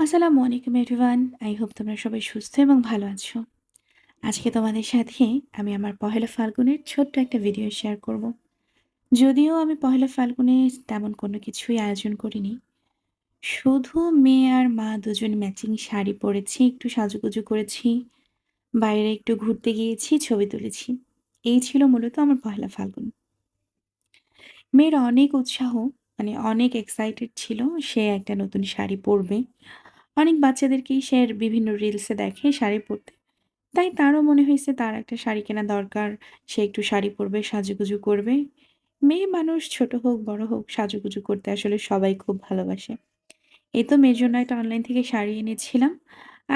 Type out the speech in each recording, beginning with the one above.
আসসালামু আলাইকুম everyone. I hope তোমরা সবাই সুস্থ এবং ভালো আছো। আজকে তোমাদের সাথে আমি আমার পহেলা ফাল্গুনের ছোট্ট একটা ভিডিও শেয়ার করব। যদিও আমি পহেলা ফাল্গুনে তেমন কোনো কিছুই আয়োজন করিনি। শুধু মেয়ে আর মা দুজন ম্যাচিং শাড়ি পরেছি, একটু সাজুগুজু করেছি, বাইরে একটু ঘুরতে গিয়েছি, ছবি তুলেছি। এই ছিল মূলত আমার পহেলা ফাল্গুন। মেয়ের অনেক উৎসাহ, মানে অনেক এক্সাইটেড ছিল সে একটা নতুন শাড়ি পরবে। অনেক বাচ্চাদেরকেই সে বিভিন্ন রিলসে দেখে শাড়ি পরতে। তাই তারও মনে হয়েছে তার একটা শাড়ি কেনা দরকার। সে একটু শাড়ি পরবে, সাজুগুজু করবে। মেয়ে মানুষ ছোট হোক, বড় হোক, সাজুগুজু করতে আসলে সবাই খুব ভালোবাসে। এই তো মেয়ের জন্য একটা অনলাইন থেকে শাড়ি এনেছিলাম।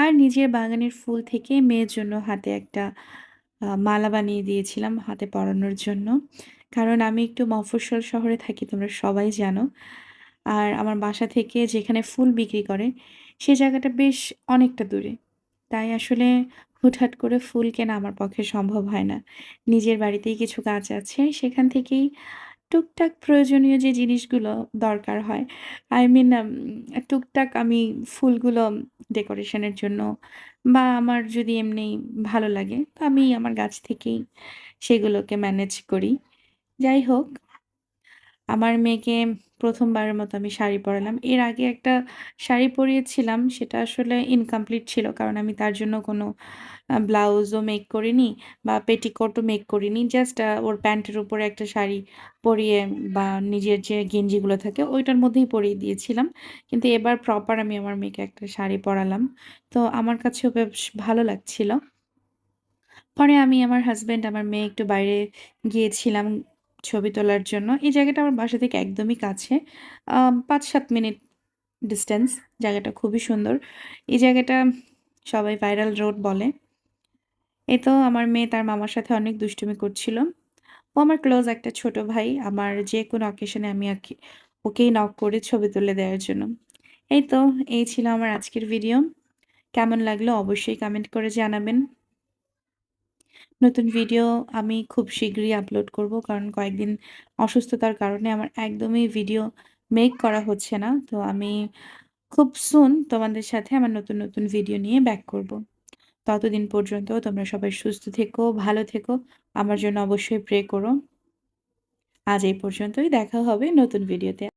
আর নিজের বাগানের ফুল থেকে মেয়ের জন্য হাতে একটা মালা বানিয়ে দিয়েছিলাম হাতে পরানোর জন্য। কারণ আমি একটু মফস্বল শহরে থাকি, তোমরা সবাই জানো। আর আমার বাসা থেকে যেখানে ফুল বিক্রি করে, সে জায়গাটা বেশ অনেকটা দূরে। তাই আসলে হুটহাট করে ফুল কেনা আমার পক্ষে সম্ভব হয় না। নিজের বাড়িতেই কিছু গাছ আছে, সেখান থেকেই টুকটাক প্রয়োজনীয় যে জিনিসগুলো দরকার হয়, আই মিন টুকটাক আমি ফুলগুলো ডেকোরেশনের জন্য বা আমার যদি এমনি ভালো লাগে, তো আমি আমার গাছ থেকেই সেগুলোকে ম্যানেজ করি। যাই হোক, আমার মেয়েকে ১ম বারের মতো আমি শাড়ি পরালাম। এর আগে একটা শাড়ি পরিয়েছিলাম, সেটা আসলে ইনকমপ্লিট ছিল। কারণ আমি তার জন্য কোনো ব্লাউজও মেক করিনি বা পেটিকোটও মেক করিনি। জাস্ট ওর প্যান্টের উপরে একটা শাড়ি পরিয়ে বা নিজের যে গেঞ্জিগুলো থাকে ওইটার মধ্যেই পরিয়ে দিয়েছিলাম। কিন্তু এবার প্রপার আমি আমার মেয়েকে একটা শাড়ি পরালাম। তো আমার কাছেও বেশ ভালো লাগছিল। পরে আমি, আমার হাসব্যান্ড, আমার মেয়ে একটু বাইরে গিয়েছিলাম ছবি তোলার জন্য। এই জায়গাটা আমার বাসা থেকে একদমই কাছে। ৫-৭ মিনিট ডিসট্যান্স। জায়গাটা খুবই সুন্দর। এই জায়গাটা সবাই ভাইরাল রোড বলে। এই তো আমার মেয়ে তার মামার সাথে অনেক দুষ্টুমি করছিল। ও আমার ক্লোজ একটা ছোট ভাই। আমার যেকোনো অকেশনে আমি ওকেই নক করি ছবি তুলে দেওয়ার জন্য। এই তো, এই ছিল আমার আজকের ভিডিও। কেমন লাগলো অবশ্যই কমেন্ট করে জানাবেন। নতুন ভিডিও আমি খুব শীঘ্রই আপলোড করব। কারণ কয়েকদিন অসুস্থতার কারণে আমার একদমই ভিডিও মেক করা হচ্ছে না। তো আমি খুব সুন তোমাদের সাথে আমার নতুন ভিডিও নিয়ে ব্যাক করব। ততদিন পর্যন্ত তোমরা সবাই সুস্থ থেকো, ভালো থেকো। আমার জন্য অবশ্যই প্রে করো। আজ এই পর্যন্তই, দেখা হবে নতুন ভিডিওতে।